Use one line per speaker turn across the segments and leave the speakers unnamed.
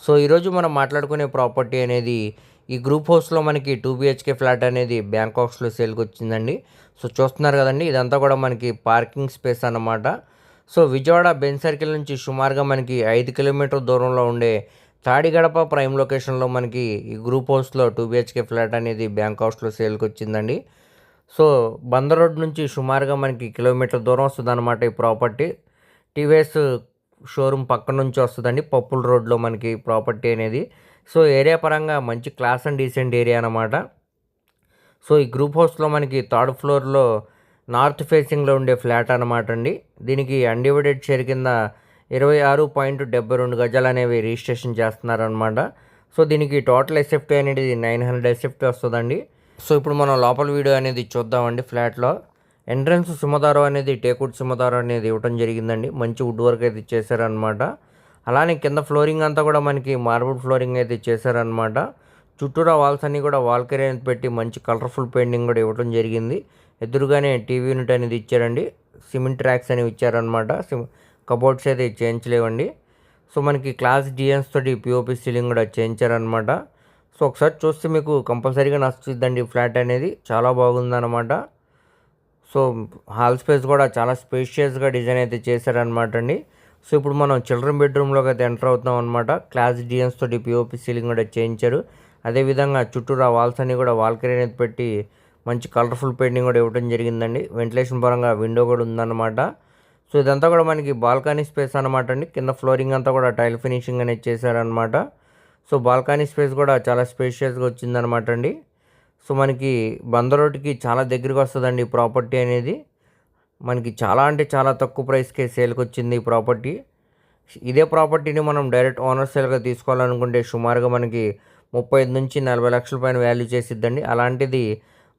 So ఈరోజు మనం మాట్లాడుకునే ప్రాపర్టీ అనేది ఈ గ్రూప్ హౌస్లో మనకి 2 బిహెచ్కే ఫ్లాట్ అనేది బ్యాంకాక్స్లో సేల్కి వచ్చిందండి. సో చూస్తున్నారు కదండి, ఇదంతా కూడా మనకి పార్కింగ్ స్పేస్ అన్నమాట. సో విజయవాడ బెంజ్ సర్కిల్ నుంచి సుమారుగా మనకి 5 కిలోమీటర్ దూరంలో ఉండే తాడిగడప ప్రైమ్ లొకేషన్లో మనకి ఈ గ్రూప్ హౌస్లో 2 బిహెచ్కే ఫ్లాట్ అనేది బ్యాంకాక్స్లో సేల్కి వచ్చిందండి. సో బందర్ రోడ్ నుంచి సుమారుగా మనకి కిలోమీటర్ దూరం వస్తుంది అనమాట ఈ ప్రాపర్టీ. టీవీఎస్ షోరూమ్ పక్క నుంచి వస్తుందండి, పప్పుల రోడ్లో మనకి ప్రాపర్టీ అనేది. సో ఏరియా పరంగా మంచి క్లాస్ అండ్ డీసెంట్ ఏరియా అనమాట. సో ఈ గ్రూప్ హౌస్లో మనకి థర్డ్ ఫ్లోర్లో నార్త్ ఫేసింగ్లో ఉండే ఫ్లాట్ అనమాట అండి. దీనికి అన్డివైడెడ్ షేర్ కింద 26.72 గజాలు అనేవి రిజిస్ట్రేషన్ చేస్తున్నారనమాట. సో దీనికి టోటల్ ఎస్ఎఫ్టీ అనేది 900 ఎస్ఎఫ్టీ వస్తుందండి. సో ఇప్పుడు మనం లోపల వీడియో అనేది చూద్దామండి. ఫ్లాట్లో ఎంట్రన్స్ సుమదారం అనేది టేకుడ్ సుమదారం అనేది ఇవ్వడం జరిగిందండి. మంచి వుడ్ వర్క్ అయితే చేశారనమాట. అలానే కింద ఫ్లోరింగ్ అంతా కూడా మనకి మార్బుల్ ఫ్లోరింగ్ అయితే చేశారనమాట. చుట్టూరా వాల్స్ అన్నీ కూడా వాల్ కేర్ అనేది పెట్టి మంచి కలర్ఫుల్ పెయింటింగ్ కూడా ఇవ్వడం జరిగింది. ఎదురుగానే టీవీ యూనిట్ అనేది ఇచ్చారండి. సిమెంట్ ట్రాక్స్ అనేవి ఇచ్చారనమాట. కబోర్డ్స్ అయితే చేయించలేవండి. సో మనకి క్లాస్ డిఎన్స్ తోటి పిఓపి సీలింగ్ కూడా చేయించారనమాట. సో ఒకసారి చూస్తే మీకు కంపల్సరీగా నచ్చుతుందండి ఫ్లాట్ అనేది. చాలా బాగుందన్నమాట. సో హాల్ స్పేస్ కూడా చాలా స్పేషియస్గా డిజైన్ అయితే చేశారనమాట అండి. సో ఇప్పుడు మనం చిల్డ్రన్ బెడ్రూమ్లోకి అయితే ఎంటర్ అవుతాం అనమాట. క్లాస్ డిఎన్స్ తోటి పిఓపి సీలింగ్ కూడా చేయించారు. అదేవిధంగా చుట్టూరా వాల్స్ అన్ని కూడా వాల్ కేర్ అనేది పెట్టి మంచి కలర్ఫుల్ పెయింటింగ్ కూడా ఇవ్వడం జరిగిందండి. వెంటిలేషన్ పరంగా విండో కూడా ఉందన్నమాట. సో ఇదంతా కూడా మనకి బాల్కనీ స్పేస్ అనమాట అండి. కింద ఫ్లోరింగ్ అంతా కూడా టైల్ ఫినిషింగ్ అనేది చేశారనమాట. సో బాల్కనీ స్పేస్ కూడా చాలా స్పేషియస్గా వచ్చిందనమాట అండి. సో మనకి బందర్ రోడ్డుకి చాలా దగ్గరికి వస్తుందండి ఈ ప్రాపర్టీ అనేది. మనకి చాలా అంటే చాలా తక్కువ ప్రైస్కే సేల్కి వచ్చింది ఈ ప్రాపర్టీ. ఇదే ప్రాపర్టీని మనం డైరెక్ట్ ఓనర్ సేల్గా తీసుకోవాలనుకుంటే సుమారుగా మనకి 35 నుంచి 40 లక్షల పైన వాల్యూ చేసిద్దండి. అలాంటిది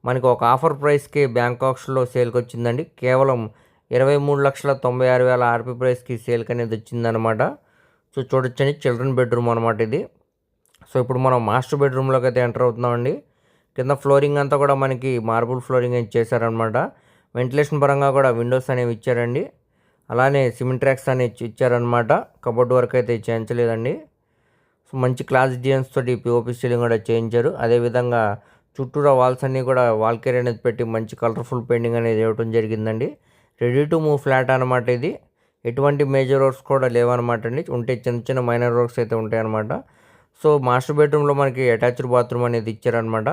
మనకి ఒక ఆఫర్ ప్రైస్కి బ్యాంకాక్స్లో సేల్కి వచ్చిందండి. కేవలం 23,96,000 ఆర్పీ ప్రైస్కి సేల్కి అనేది వచ్చిందనమాట. సో చూడొచ్చండి, చిల్డ్రన్ బెడ్రూమ్ అనమాట ఇది. సో ఇప్పుడు మనం మాస్టర్ బెడ్రూమ్లోకి అయితే ఎంటర్ అవుతున్నామండి. కింద ఫ్లోరింగ్ అంతా కూడా మనకి మార్బుల్ ఫ్లోరింగ్ అయితే చేశారనమాట. వెంటిలేషన్ పరంగా కూడా విండోస్ అనేవి ఇచ్చారండి. అలానే సిమెంట్ ట్రాక్స్ అనేవి ఇచ్చారనమాట. కబోర్డ్ వర్క్ అయితే చేయించలేదండి. సో మంచి క్లాస్ డిజైన్స్ తోటి పిఓపి సీలింగ్ కూడా చేయించారు. అదేవిధంగా చుట్టూరా వాల్స్ అన్నీ కూడా వాల్ కేర్ అనేది పెట్టి మంచి కలర్ఫుల్ పెయింటింగ్ అనేది ఇవ్వడం జరిగిందండి. రెడీ టు మూవ్ ఫ్లాట్ అనమాట ఇది. ఎటువంటి మేజర్ వర్క్స్ కూడా లేవన్నమాట అండి. ఉంటే చిన్న చిన్న మైనర్ వర్క్స్ అయితే ఉంటాయి అనమాట. సో మాస్టర్ బెడ్రూమ్లో మనకి అటాచ్డ్ బాత్రూమ్ అనేది ఇచ్చారనమాట.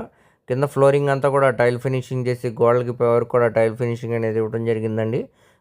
కింద ఫ్లోరింగ్ అంతా కూడా టైల్ ఫినిషింగ్ చేసి గోడలకి పవర్ కూడా టైల్ ఫినిషింగ్ అనేది ఇవ్వడం జరిగిందండి.